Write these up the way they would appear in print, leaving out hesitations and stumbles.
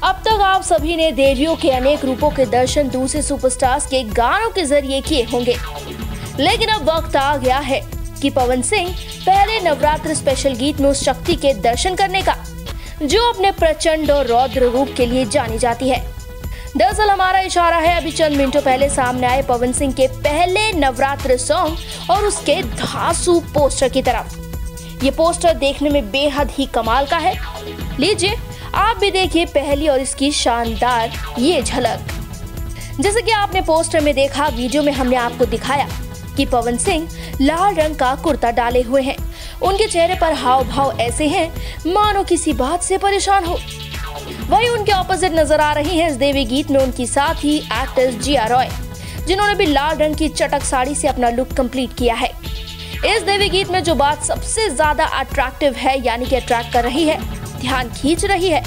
अब तक आप सभी ने देवियों के अनेक रूपों के दर्शन दूसरे सुपरस्टार्स के गानों के जरिए किए होंगे, लेकिन अब वक्त आ गया है कि पवन सिंह पहले नवरात्र स्पेशल गीत में उस शक्ति के दर्शन करने का जो अपने प्रचंड और रौद्र रूप के लिए जानी जाती है। दरअसल हमारा इशारा है अभी चंद मिनटों पहले सामने आए पवन सिंह के पहले नवरात्र सॉन्ग और उसके धांसू पोस्टर की तरफ। ये पोस्टर देखने में बेहद ही कमाल का है। लीजिए आप भी देखिए पहली और इसकी शानदार ये झलक। जैसे कि आपने पोस्टर में देखा, वीडियो में हमने आपको दिखाया कि पवन सिंह लाल रंग का कुर्ता डाले हुए हैं। उनके चेहरे पर हाव भाव ऐसे हैं मानो किसी बात से परेशान हो। वहीं उनके ऑपोजिट नजर आ रही हैं इस देवी गीत में उनकी साथी एक्ट्रेस जिया रॉय, जिन्होंने भी लाल रंग की चटक साड़ी से अपना लुक कंप्लीट किया है। इस देवी गीत में जो बात सबसे ज्यादा अट्रैक्टिव है, यानी कि अट्रैक्ट कर रही है, ध्यान खींच रही है,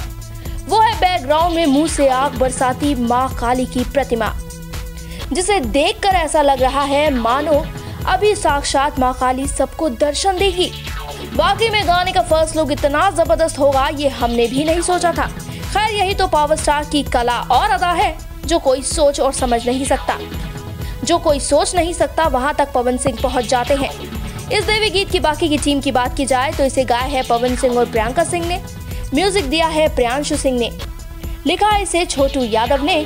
वो है बैकग्राउंड में मुंह से आग बरसाती माँ काली की प्रतिमा, जिसे देखकर ऐसा लग रहा है मानो अभी साक्षात माँ काली सबको दर्शन देगी। वाकई में गाने का फर्स्ट लुक इतना जबरदस्त होगा ये हमने भी नहीं सोचा था। खैर यही तो पावर स्टार की कला और अदा है जो कोई सोच और समझ नहीं सकता। जो कोई सोच नहीं सकता वहां तक पवन सिंह पहुंच जाते हैं। इस देवी गीत की बाकी की टीम की बात की जाए तो इसे गाया है पवन सिंह और प्रियंका सिंह ने, म्यूजिक दिया है प्रियांशु सिंह ने, लिखा है इसे छोटू यादव ने,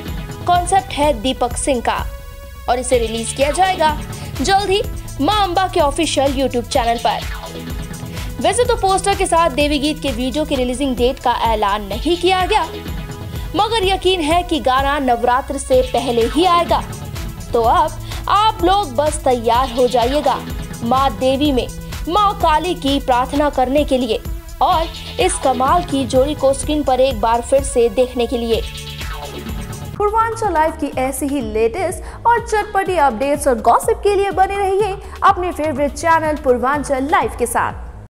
कॉन्सेप्ट है दीपक सिंह का और इसे रिलीज किया जाएगा जल्द ही मां अंबा के ऑफिशियल यूट्यूब चैनल पर। वैसे तो पोस्टर के साथ देवी गीत के वीडियो की रिलीजिंग डेट का ऐलान नहीं किया गया, मगर यकीन है कि गाना नवरात्र से पहले ही आएगा। तो अब आप लोग बस तैयार हो जाइएगा माँ देवी में माँ काली की प्रार्थना करने के लिए और इस कमाल की जोड़ी को स्क्रीन पर एक बार फिर से देखने के लिए। पूर्वांचल लाइव की ऐसी ही लेटेस्ट और चटपटी अपडेट्स और गॉसिप के लिए बने रहिए अपने फेवरेट चैनल पूर्वांचल लाइव के साथ।